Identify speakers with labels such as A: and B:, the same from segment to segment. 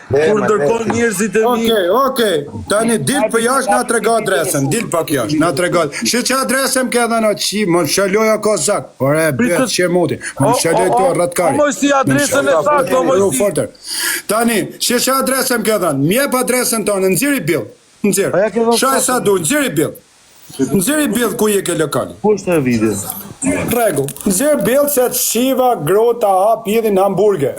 A: Kur ndërkohë njerëzit e mi.
B: Okej. Tani dil për jashtë na trego adresën, dil pak jashtë, na trego. Shi që adresën ke dhënë atë më shaloja kozak. Ore bëhet çemuti. Më shaloj to rradkari.
A: Mos si adresën e saktë, mos si.
B: Tani, shi që adresën ke dhënë, më jep adresën tonë, nxjerri bill. Nxjerr. Shaj sa du, nxjerri bill. Nxjerri bill ku je ke lokali.
A: Ku është video?
B: Rregull. Nxjerr bill se shiva grota hap jedhin hamburger.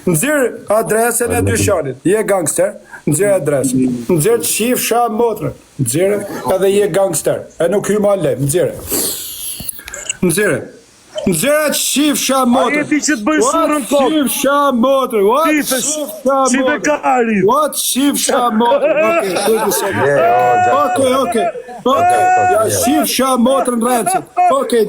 B: Nxjerr adresën e dyqanit. Je gangster, nxjerr adresën. Nxjerr shifsha motrën. Nxjerr edhe je gangster. E nuk hyj më lem, nxjerr. Nxjerr. Nxjerr shifsha motrën.
A: A jeti që të bëj surën kokë?
B: Shifsha motrën. What shifsha motrën? Okej. Ja shifsha motrën rrecit. Okej.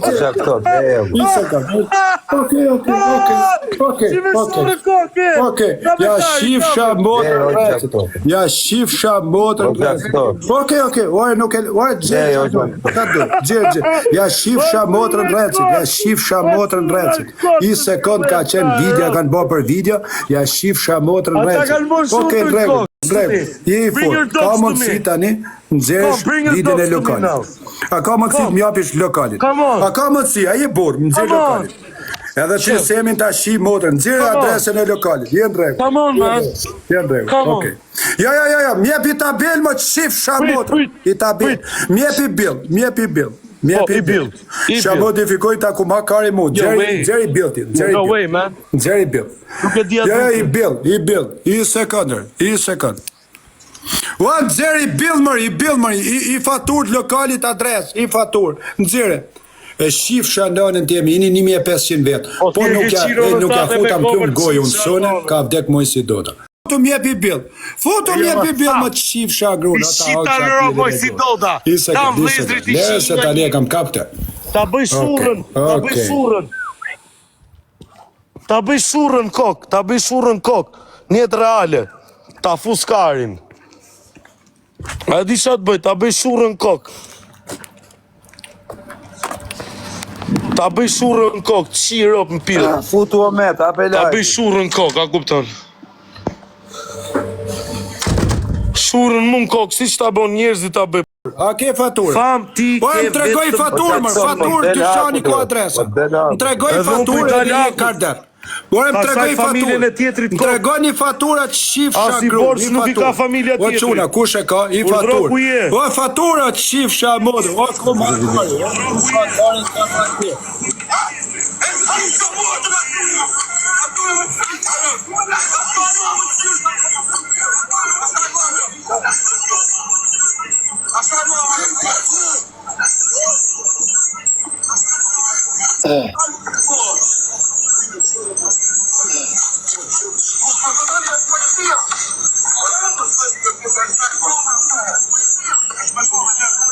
B: Okej. Ja shifsha motrën rrecit. Ja shifsha motrën rrecit. Okej. Ore nuk e gjë. Ja shifsha motrën rrecit. Ja shifsha motrën rrecit. I sekond ka qenë video, kanë bërë për video. Ja shifsha motrën rrecit. Okej, rregull. Je fort. Ka mundësi tani nxjerrësh videon e lokalit. A ka mundësi të m'japish lokalit? A ka mundësi, a je burr, nxjerr lokalit. Edhe që semin ta shi motrën, nxjerr adresën e lokalit. Je në rregull.
A: Come on, man.
B: Je në rregull. Okej. Ja, m'jepi tabel më shifsha motrën. I tabel. M'jepi bill. Mjepi bill. Sha modifikoj ta ku ma kari mu. Nxjerri bill ti. Nxjerri bill. Ja, i bill. I sekond. Ua, nxjerri bill mëri. I fatur lokalit adres. I fatur. Nxjerri. E shifsha nënën temi, ini 1500 vetë. Po nuk ja futam plum gojë unë sone, ka vdek moj si dota. Foto mjepi bill më të shifsha gruna.
A: Shita në roboj si doda. Kam vlezrit i
B: shifsha. Se tani e kam kapte.
A: Ta bëj surën kok. Njetë reale. Ta fuskarin. A di sa të bëj, ta bëj surën kok. Ta bëj surën kok, të shi rop në pilë.
C: Futu o met, apelaj.
A: Ta bëj surën kok, a kupton. Surën mund kokë, si që ta bon njerëzit ta bëj.
B: A ke faturë?
A: Fam ti ke...
B: Po e më tregoj faturë, faturë të shani ku adresa. Më tregoj faturë e një karder. Po e më tregoj faturë. Më tregoj një faturë të shifsha gru.
A: A si borç nuk i ka familja tjetrit.
B: O quna, kush e ka? I faturë. O faturë të shifsha modë. O ku ma dojë.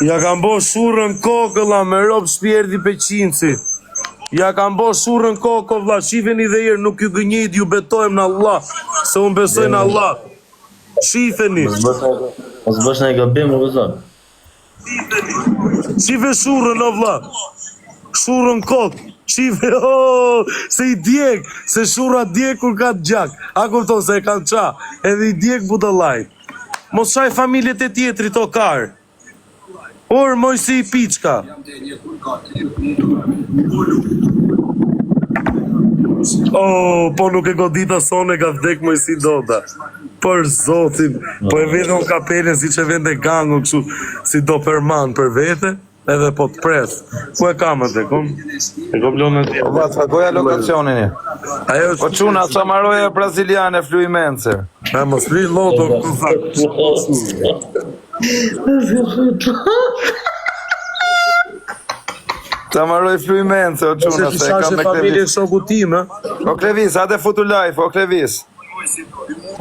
A: Ja kam bo surën kokëlla me rob shpjerdi peqinci. Ja kam bo surën kokë, vla, shifeni dhe jerë, nuk ju gënjit, ju betojmë në Allah, se unë besoj në Allah. Shifeni.
D: Mos bësh në gabim, më vëzon.
A: Shife surën, o vla. Surën kokë. Shife, se i djek, se shura djek kur ka të gjak. A kupton se e kanë qa, edhe i djek budallaj. Mos shaj familjet e tjetrit o karë. Orë, moj si i piqka. Po nuk e godita sone ka vdek moj si doda. Për zotin, po e vete në kapele si që vende gangu këshu, si do përman për vete, edhe po të pres. Ku e kam atë, e kom lonë në tjetë.
C: Po të goja lokacionin e. Po quna, sa maroje braziliane fluimence.
A: E mos fri loto, këtë thakë.
C: Ta marroj fluimence, o quna, se kam me Klevis. O Klevis, hajde futu live, o Klevis.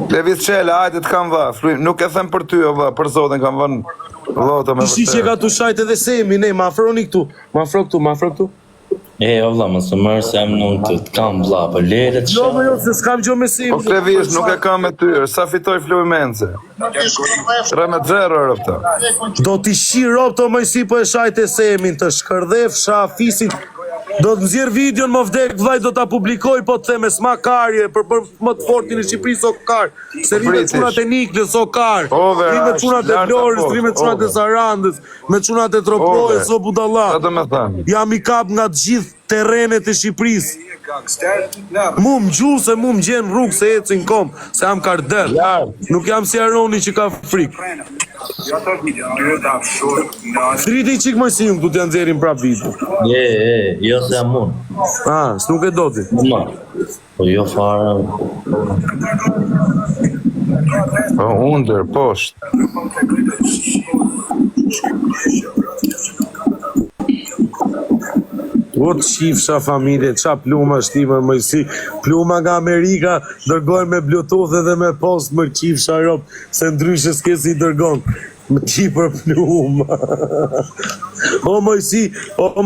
C: Klevis qela, hajde të kam va. Nuk e them për ty, o va, për zotin kam va në loto me vërte.
A: Ishi që ka të shajt edhe semi, ne, ma afroni këtu. Ma afro këtu.
D: O vla, më së mërë se më nuk të kam vla, për lere të
A: shanë. Jo, se s'kam gjo me semi.
C: O Klevis, nuk e kam me ty, sa fitoj fluimence. Rëme 0 rëpta.
A: Do t'i shi ropto më si po e shajt e semin, të shkërdhef, sha, fisin. Do të nxjerr videon më vdek vllai do ta publikoj po të them s'ma karje për më të fortin e Shqipërisë o kar. Se rri me çunat e Niklës o kar. Rri me çunat e Florës, rri me çunat e Sarandës, me çunat e Tropojës o budalla.
C: Sa do me thënë?
A: Jam i kap nga të gjithë terrenet e Shqipërisë. Mu më gjuhë se mu më gjenë rrugë se ecin kom, se jam kardel. Nuk jam si Aroni që ka frikë. Friti i qikë mëjësim këtu t'janë nxerin prap video.
D: Jo se jam unë.
A: S'nuk e do ti.
D: Ma, po jo fare.
C: Po under, poshtë.
A: O të qifësha familje, qa pluma shtimër mëjësi, pluma nga Amerika, dërgojnë me Bluetooth edhe me post më qifësha ropë, se ndryshë s'kesi i dërgonë, më qipër pluma. O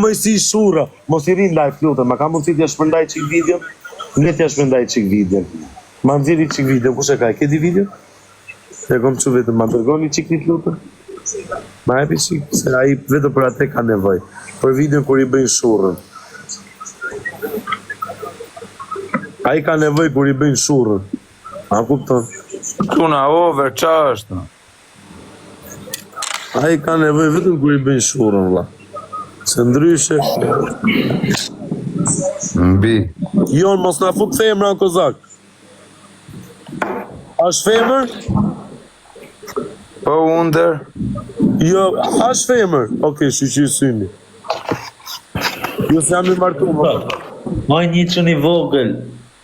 A: mëjësi shura, mos i rinë live lutër, ma ka mundësi t'ja shpërndaj qik video? Ne t'ja shpërndaj qik video. Ma nëziri qik video, ku shë ka, kedi video? E kom që vetëm, ma dërgoni qik një lutër? Ma epi qik, se a i vetë për atë ka nevoj. Për videon kur i bëjnë shurën. A i ka nevoj kur i bëjnë shurën. A kupton?
C: Tuna over, qa është?
A: A i ka nevoj vetëm kur i bëjnë shurën, vlla. Se ndryshe...
C: Mbi.
A: Jon, mos na fut femra në kozak. Ash femër?
C: Po under?
A: Jo, ash femër? Okej, shqyqy syni. Jo se jam i martu, më.
D: Maj një që një vogël,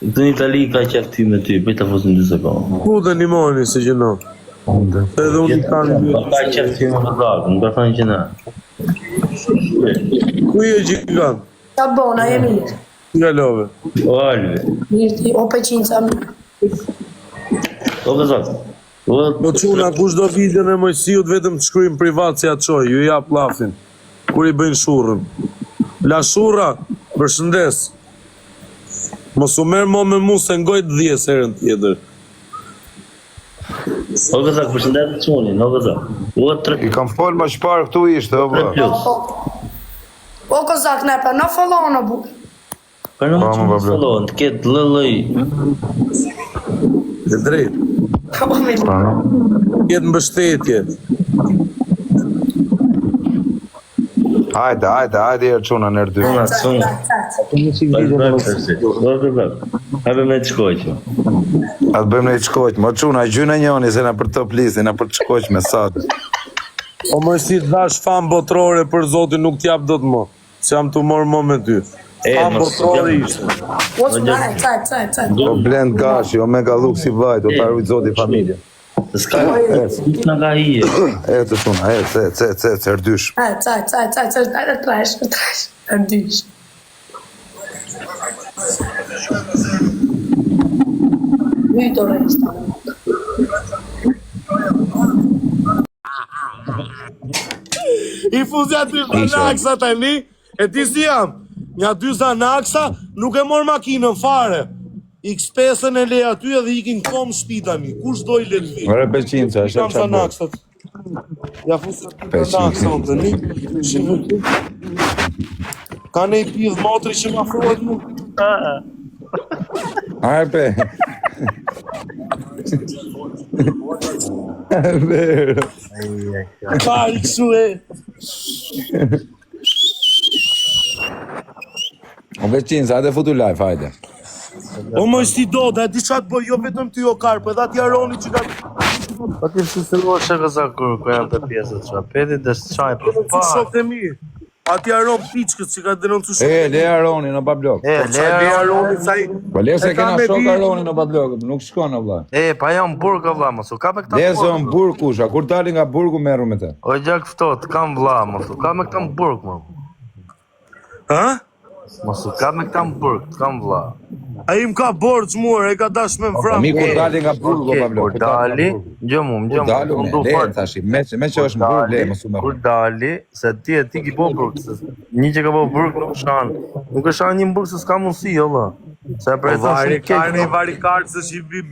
D: të një Itali ka qef ty me ty, bëjta fosin 2 sekundë.
A: Ku dhe një moni, se gjeno? Edhe unë i kanë një...
D: Ka qef ty me vogël, më ka thënë që na.
A: Ku i e gjikant?
E: Ta bona, e mirë.
A: Nga love.
D: O Alve.
E: Mirë ti, o peqinca mirë.
D: O gëzat.
A: Po quna, kush do videon e mojësijut vetëm të shkryjmë privat si atë qoj, ju jap lafin. Kur i bëjnë shurën. La shura, përshëndes. Mos u merë mo me mu se ngojt 10 herën tjetër.
D: O gëzat, përshëndet të qunin, o gëzat. O 3
C: I kam folë më shparë këtu ishte, o bë.
D: plus.
E: O kozak, ne pa në fallon o bu.
D: Për në që në salon, të ketë lëllëj.
A: E drejt.
E: Po mirë.
A: Jetë mbështetje.
C: Hajde, herë quna nërë dy.
D: Unë atë sunë. O gëzat, hajbe me të shkojqë.
C: Atë bëjmë në i qkojqë, më quna, gjynë e njoni se në për të plisi, në për të qkojqë me sadë.
A: O më si të dash fan botrore për zotin nuk t'jap do të mo. Se jam të morë mo me ty. Fan botrore ishte.
E: O që daj, caj.
C: O blend gashi, o mega luk si vajt, o të arrujt zoti familje.
D: S'ka në ka hije.
C: E të quna, erdysh.
E: Caj, trash. Erdysh. Myto resta.
A: I fuzja dy zanaksa tani, e ti si jam? Nja 2 zanaksa nuk e mor makinën fare. X5-ën e le aty edhe ikin kom shpi tani. Kush doj le të vi?
C: Vërë peqinca, është
A: Kam zanaksat. Ja fuzja dy zanaksa o tani. Ka ne i pidh motri që ma fruat mu?
C: Arpe.
A: Ka i këshu e.
F: O veçinca, hajde futu live, hajde.
A: O më shti do, da e di qatë bëj, jo vetëm ty o karpë, edhe ati Aroni që ka...
G: Po ti si se lo shaka za kur janë të pjesët që apeti dhe shqaj për
A: Të shok të mirë. Ati Aron piçkës që ka denoncu shumë.
F: Le Aroni në bablok.
A: Le Aroni sa i...
F: Po le se
A: e ka
F: kena
A: me
F: shok
A: di-
F: Aroni në bablok, nuk shkon në vlla.
G: pa jam burg vlla, mos u ka me këta.
F: Le se në burg kusha, kur dali nga burgu merru me te.
G: O gjak ftoht, kam vlla, mos u ka me këta burg më.
A: Ha?
G: Mos u ka me këta burg, kam vlla.
A: A im ka borç muar, e ka dash me
F: Po
A: vram.
F: mi kur dali nga burgu
G: Okej,
F: bablok.
G: kur dali, gjëmum,
F: Kur dalu me, le tash, me që është në burg, le mos u
G: Kur
F: merr.
G: dali, se ti ki po burg, se një që ka po burg nuk shan. Nuk e shan një burg se s'ka mundësi, jo vlla. Se e prezon
A: Vari
G: shumë keq.
A: vari kartë se shi bi...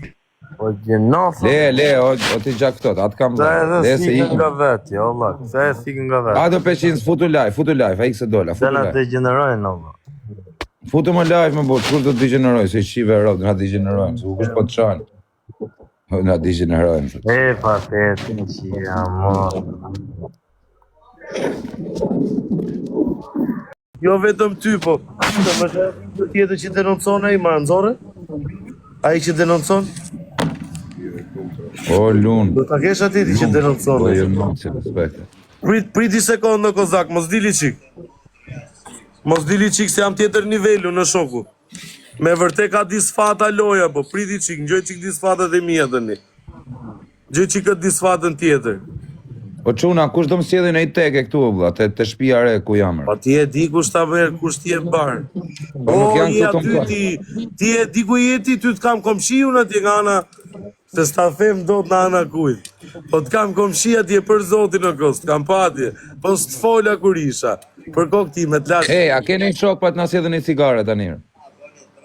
G: O gjenof.
F: Le, o ti gjak këtot, atë kam
G: Sa
F: vlla.
G: edhe
F: Le se
G: sikën nga
F: i...
G: vet, jo vlla. Sa e sikën nga vet.
F: Hajde peqinc, futu live, a ik se dola, futu
G: Se na
F: live.
G: degenerojnë, vlla.
F: Futu më live më bot, kur do të digjeneroj, se i shive rrot, na digjenerojnë, se u kush po të qanë. Na digjenerojnë.
G: E, pa, që jam,
A: Jo vetëm ty, po. Më shë tjetër që denoncon ai, ma nëzore? Ai që denoncon?
F: O, lunë.
A: Do ta kesh atiti që denoncon.
F: Po, jo nuk se respekte.
A: Priti sekondë Kozak, mos dili qik. Mos dili qik se jam tjetër nivelu në shoku. Me vërtet ka disfata loja, po priti qik, ngjoj qik disfatat e mija tani. Gjoj qik këtë disfatën tjetër.
F: Po çuna, kush do më sjellin ai teke këtu vëlla, te shtëpia re ku jam.
A: Po ti e di kush ta merr, kush ti e bar.
F: nuk janë këtu tonë.
A: Ti e di ku jeti, ty të kam komshiun atje nga ana, se s'ta them dot në ana kujt. Po të kam komshi atje për zotin në kost, kam patje, po s'të fola kur isha. Për kokë ti me t'lash.
F: Ej, a keni shok pa të na sjellin një cigare tani?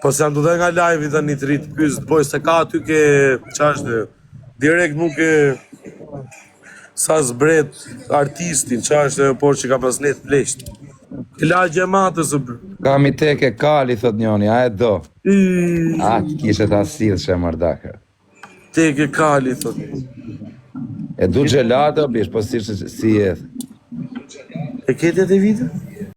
A: Po se janë du dhe nga live-i tani të rritë pyst, boj se ka aty ke, qashtë, direkt nuk e, sa zbret artistin, qashtë, por që ka pas net plesht. La gjematës u bërë.
F: Kam i teke kali, thot njoni, a e do? A, kishe ta sidhë shë mardaka.
A: Teke kali, thot.
F: E du gelato, bish, po si jetë.
A: E ketjet e vite?